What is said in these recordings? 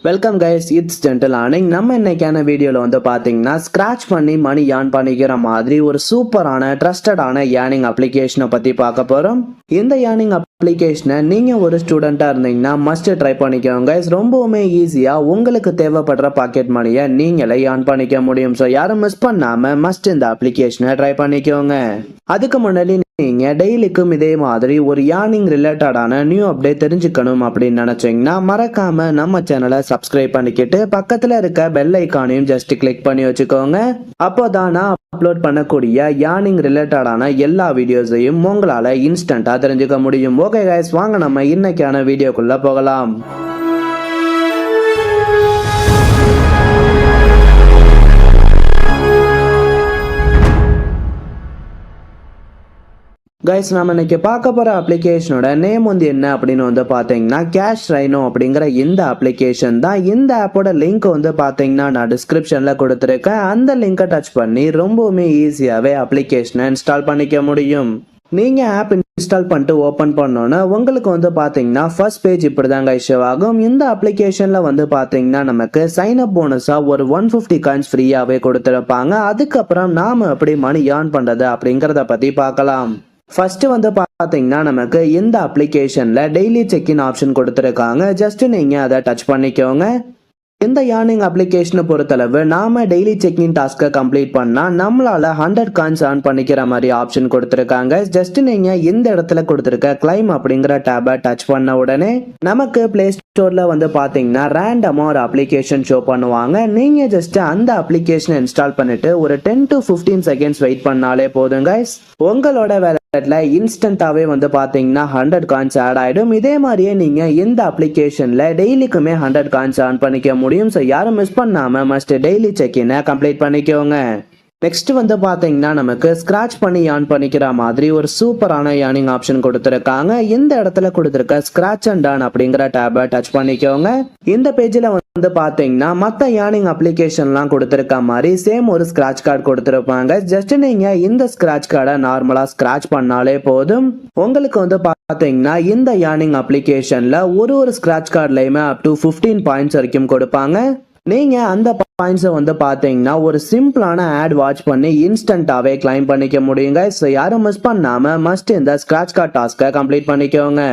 Welcome guys, it's gentle earning. நம்ம இன்னைக்கான வீடியோவில் வந்து பார்த்தீங்கன்னா ஸ்க்ராட்ச் பண்ணி மணி ஏர்ன் பண்ணிக்கிற மாதிரி ஒரு சூப்பரான ட்ரஸ்டடான ஏர்னிங் அப்ளிகேஷனை பற்றி பார்க்க போகிறோம். இந்த ஏர்னிங் அப்ளிகேஷனை நீங்கள் ஒரு ஸ்டூடெண்ட்டாக இருந்தீங்கன்னா மஸ்ட் ட்ரை பண்ணிக்கோங்க கைஸ். ரொம்பவுமே ஈஸியாக உங்களுக்கு தேவைப்படுற பாக்கெட் மணியை நீங்களே ஏர்ன் பண்ணிக்க முடியும். ஸோ யாரும் மிஸ் பண்ணாமல் மஸ்ட் இந்த அப்ளிகேஷனை ட்ரை பண்ணிக்கோங்க. அதுக்கு முன்னாடி நீங்க டெய்லிக்கும் இதே மாதிரி ஒரு ஏர்னிங் ரிலேட்டடான நியூ அப்டேட் தெரிஞ்சுக்கணும் அப்படின்னு நினைச்சீங்கன்னா மறக்காம நம்ம சேனலை சப்ஸ்கிரைப் பண்ணிக்கிட்டு பக்கத்துல இருக்க பெல் ஐக்கானையும் ஜஸ்ட் கிளிக் பண்ணி வச்சுக்கோங்க. அப்போதான் நான் அப்லோட் பண்ணக்கூடிய ஏர்னிங் ரிலேட்டடான எல்லா வீடியோஸையும் உங்களால இன்ஸ்டன்டா தெரிஞ்சுக்க முடியும். ஓகே கைஸ், வாங்க நம்ம இன்னைக்கான வீடியோக்குள்ள போகலாம். கைஸ், நம்ம இன்னைக்கு பார்க்க போகிற அப்ளிகேஷனோட நேம் வந்து என்ன அப்படின்னு வந்து பார்த்தீங்கன்னா கேஷ் ரைனோ அப்படிங்கிற இந்த அப்ளிகேஷன் தான். இந்த ஆப்போட லிங்க் வந்து பார்த்தீங்கன்னா நான் டிஸ்கிரிப்ஷனில் கொடுத்துருக்கேன். அந்த லிங்கை டச் பண்ணி ரொம்பவுமே ஈஸியாகவே அப்ளிகேஷனை இன்ஸ்டால் பண்ணிக்க முடியும். நீங்கள் ஆப் இன்ஸ்டால் பண்ணிட்டு ஓப்பன் பண்ணோன்னா உங்களுக்கு வந்து பார்த்தீங்கன்னா ஃபர்ஸ்ட் பேஜ் இப்படி தாங்க இஷ்யூ ஆகும். இந்த அப்ளிகேஷனில் வந்து பார்த்தீங்கன்னா நமக்கு சைன் அப் போனஸாக ஒரு 150 காயின்ஸ் ஃப்ரீயாகவே கொடுத்துருப்பாங்க. அதுக்கப்புறம் நாம் எப்படி மணி ஏர்ன் பண்ணுறது அப்படிங்கிறத பற்றி பார்க்கலாம். ஃபர்ஸ்ட் வந்து பார்த்தீங்கன்னா நமக்கு இந்த அப்ளிகேஷன்ல டெய்லி செக்இன் ஆப்ஷன் கொடுத்துருக்காங்க. ஜஸ்ட் நீங்க அதை டச் பண்ணிக்கோங்க. இந்த ஏர்னிங் அப்ளிகேஷனை பொறுத்தளவு நாம டெய்லி செக்இன் டாஸ்க்கை கம்ப்ளீட் பண்ணா நம்மளால 100 காயின்ஸ் ஏர்ன் பண்ணிக்கிற மாதிரி ஆப்ஷன் கொடுத்துருக்காங்க. ஜஸ்ட் நீங்க இந்த இடத்துல கொடுத்துருக்க கிளைம் அப்படிங்கிற டேபை டச் பண்ண உடனே நமக்கு பிளே ஸ்டோர்ல வந்து பாத்தீங்கன்னா ரேண்டமா ஒரு அப்ளிகேஷன் ஷோ பண்ணுவாங்க. நீங்க ஜஸ்ட் அந்த அப்ளிகேஷனை இன்ஸ்டால் பண்ணிட்டு ஒரு 10 to 15 செகண்ட்ஸ் வெயிட் பண்ணாலே போதும் கைஸ். உங்களோட வேலட்ல இன்ஸ்டன்டாவே வந்து பாத்தீங்கன்னா 100 காயின்ஸ் ஆட் ஆயிடும். இதே மாதிரியே நீங்க இந்த அப்ளிகேஷன்ல டெய்லிக்குமே 100 காயின்ஸ் ஏர்ன் பண்ணிக்க முடியும். ஸோ யாரும் மிஸ் பண்ணாம மஸ்ட் டெய்லி செக்இனை கம்ப்ளீட் பண்ணிக்கோங்க. நெக்ஸ்ட் வந்து பாத்தீங்கன்னா நமக்கு ஸ்கிராட்ச் பண்ணி ஏர்ன் பண்ணிக்கிற மாதிரி ஒரு சூப்பரான ஏர்னிங் ஆப்ஷன் கொடுத்துருக்காங்க. இந்த இடத்துல கொடுத்துருக்க ஸ்கிராட்ச் அண்ட் ஏர்ன் அப்படிங்கிற டேபை டச் பண்ணிக்கோங்க. இந்த பேஜ்ல வந்து பாத்தீங்கன்னா மற்ற ஏர்னிங் அப்ளிகேஷன்லாம் கொடுத்துருக்க மாதிரி சேம் ஒரு ஸ்கிராட்ச் கார்டு கொடுத்துருப்பாங்க. ஜஸ்ட் நீங்க இந்த ஸ்கிராட்ச் கார்டை நார்மலா ஸ்கிராட்ச் பண்ணாலே போதும். உங்களுக்கு வந்து பாத்தீங்கன்னா இந்த ஏர்னிங் அப்ளிகேஷன்ல ஒரு ஸ்கிராட்ச் கார்டுலயுமே அப் டு 15 பாயிண்ட்ஸ் வரைக்கும் கொடுப்பாங்க. நீங்க அந்த பாயிண்ட்ஸை வந்து பாத்தீங்கன்னா ஒரு சிம்பிளான ஆட் வாட்ச் பண்ணி இன்ஸ்டன்டாவே கிளைம் பண்ணிக்க முடியுங்க. ஸோ யாரும் மிஸ் பண்ணாம மஸ்ட் இந்த ஸ்கிராட்ச் கார்டு டாஸ்க்கை கம்ப்ளீட் பண்ணிக்கோங்க.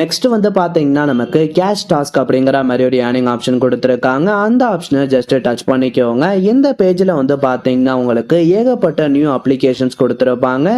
நெக்ஸ்ட் வந்து பாத்தீங்கன்னா நமக்கு கேஷ் டாஸ்க் அப்படிங்கிற மாதிரி ஒரு ஏர்னிங் ஆப்ஷன் கொடுத்துருக்காங்க. அந்த ஆப்ஷனை ஜஸ்ட் டச் பண்ணிக்கோங்க. இந்த பேஜ்ல வந்து பாத்தீங்கன்னா உங்களுக்கு ஏகப்பட்ட நியூ அப்ளிகேஷன்ஸ் கொடுத்துருப்பாங்க.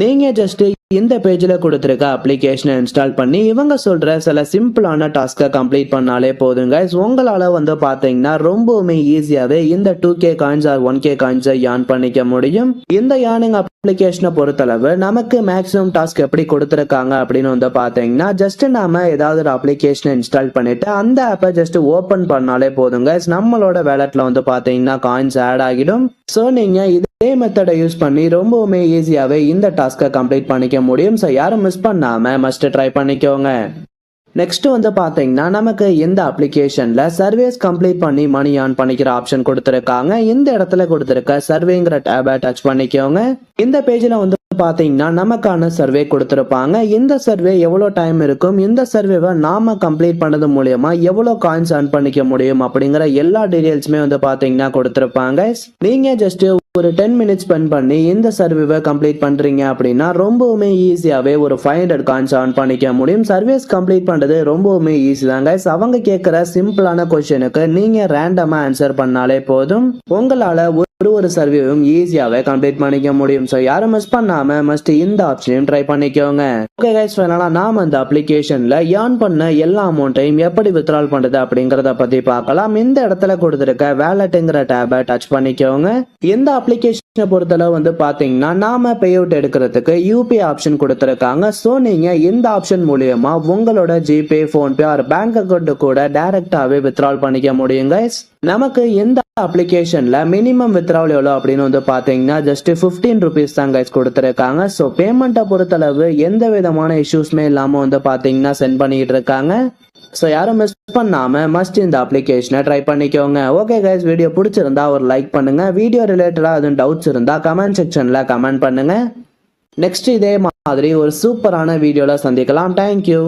நீங்க ஜஸ்ட் இந்த பேஜ்ல கொடுத்துருக்க அப்ளிகேஷனை இன்ஸ்டால் பண்ணி இவங்க சொல்ற சில சிம்பிளான டாஸ்கை கம்ப்ளீட் பண்ணாலே போதுங்க. உங்களால வந்து பாத்தீங்கன்னா ரொம்பவுமே ஈஸியாவே இந்த 2K coins R 1K காயின்ஸை earn பண்ணிக்க முடியும். இந்த ஏர்னிங் அப்ளிகேஷனை பொறுத்தளவு நமக்கு மேக்ஸிமம் டாஸ்க் எப்படி கொடுத்துருக்காங்க அப்படின்னு வந்து பாத்தீங்கன்னா ஜஸ்ட் நாம ஏதாவது ஒரு அப்ளிகேஷனை இன்ஸ்டால் பண்ணிட்டு அந்த ஆப்பை ஜஸ்ட் ஓபன் பண்ணாலே போதுங்க. நம்மளோட வேலட்ல வந்து பாத்தீங்கன்னா காயின்ஸ் ஆட் ஆகிடும். ஸோ நீங்க இதே மெத்தடை யூஸ் பண்ணி ரொம்பவுமே ஈஸியாவே இந்த டாஸ்கை கம்ப்ளீட் பண்ணிக்க முடியும். ஸோ யாரும் மிஸ் பண்ணாம மஸ்ட் ட்ரை பண்ணிக்கோங்க. நெக்ஸ்ட் வந்து பாத்தீங்கன்னா நமக்கு இந்த அப்ளிகேஷன்ல சர்வேஸ் கம்ப்ளீட் பண்ணி மணி ஏர்ன் பண்ணிக்கிற ஆப்ஷன் கொடுத்துருக்காங்க. இந்த இடத்துல கொடுத்துருக்க சர்வேங்கிற டேபை டச் பண்ணிக்கோங்க. இந்த பேஜ்ல வந்து பாத்தீங்கன்னா நமக்கான சர்வே கொடுத்துருப்பாங்க. இந்த சர்வே எவ்வளவு டைம் இருக்கும், இந்த சர்வேவை நாம கம்ப்ளீட் பண்ணது மூலியமா எவ்வளவு காயின்ஸ் ஏர்ன் பண்ணிக்க முடியும் அப்படிங்கிற எல்லா டீடைல்ஸுமே வந்து பாத்தீங்கன்னா கொடுத்துருப்பாங்க. நீங்க ஜஸ்ட் ஒரு 10 மினிட்ஸ் ஸ்பெண்ட் பண்ணி இந்த சர்வேவை கம்ப்ளீட் பண்றீங்க அப்படின்னா ரொம்பவுமே ஈஸியாவே ஒரு 500 காயின்ஸ் ஏர்ன் பண்ணிக்க முடியும். சர்வேஸ் கம்ப்ளீட் பண்றது ரொம்பவுமே ஈஸி தான் கைஸ். அவங்க கேட்கிற சிம்பிளான கொஸ்டினுக்கு நீங்க ரேண்டமா ஆன்சர் பண்ணாலே போதும். உங்களால ஒரு சர்வேவும் ஈஸியாவே கம்ப்ளீட் பண்ணிக்க முடியும். ஸோ யாரும் மிஸ் பண்ணாம மஸ்ட் இந்த ஆப்ஷனையும் ட்ரை பண்ணிக்கோங்க. ஓகே கைஸ், ஃபைனலா நாம அந்த அப்ளிகேஷன்ல ஏர்ன் பண்ண எல்லா அமௌண்ட்டையும் எப்படி வித்ட்ரால் பண்றது அப்படிங்கறத பத்தி பார்க்கலாம். இந்த இடத்துல கொடுத்துருக்க வேலட்ங்கிற டேபை டச் பண்ணிக்கோங்க. இந்த அப்ளிகேஷனை பொறுத்தளவு வந்து பாத்தீங்கன்னா நாம பே அவுட் எடுக்கிறதுக்கு யூபிஐ ஆப்ஷன் கொடுத்துருக்காங்க. ஸோ நீங்க இந்த ஆப்ஷன் மூலியமா உங்களோட GPay, PhonePe R bank account கூட டைரக்டாவே வித்ட்ரால் பண்ணிக்க முடியும் கைஸ். நமக்கு இந்த அப்ளிகேஷன்ல மினிமம் வித்ட்ராவல் எவ்வளோ அப்படின்னு வந்து பாத்தீங்கன்னா ஜஸ்ட் 15 rupees தான் கைஸ் கொடுத்துருக்காங்க. ஸோ பேமெண்ட்டை பொறுத்தளவு எந்த விதமான இஷ்யூஸ்மே இல்லாம வந்து பாத்தீங்கன்னா சென்ட் பண்ணிட்டு இருக்காங்க. ஸோ யாரும் மிஸ் பண்ணாம மஸ்ட் இந்த அப்ளிகேஷனை ட்ரை பண்ணிக்கோங்க. ஓகே கைஸ், வீடியோ பிடிச்சிருந்தா ஒரு லைக் பண்ணுங்க. வீடியோ ரிலேட்டடா எதுவும் டவுட்ஸ் இருந்தா கமெண்ட் செக்ஷன்ல கமெண்ட் பண்ணுங்க. நெக்ஸ்ட் இதே மாதிரி ஒரு சூப்பரான வீடியோல சந்திக்கலாம். தேங்க்யூ.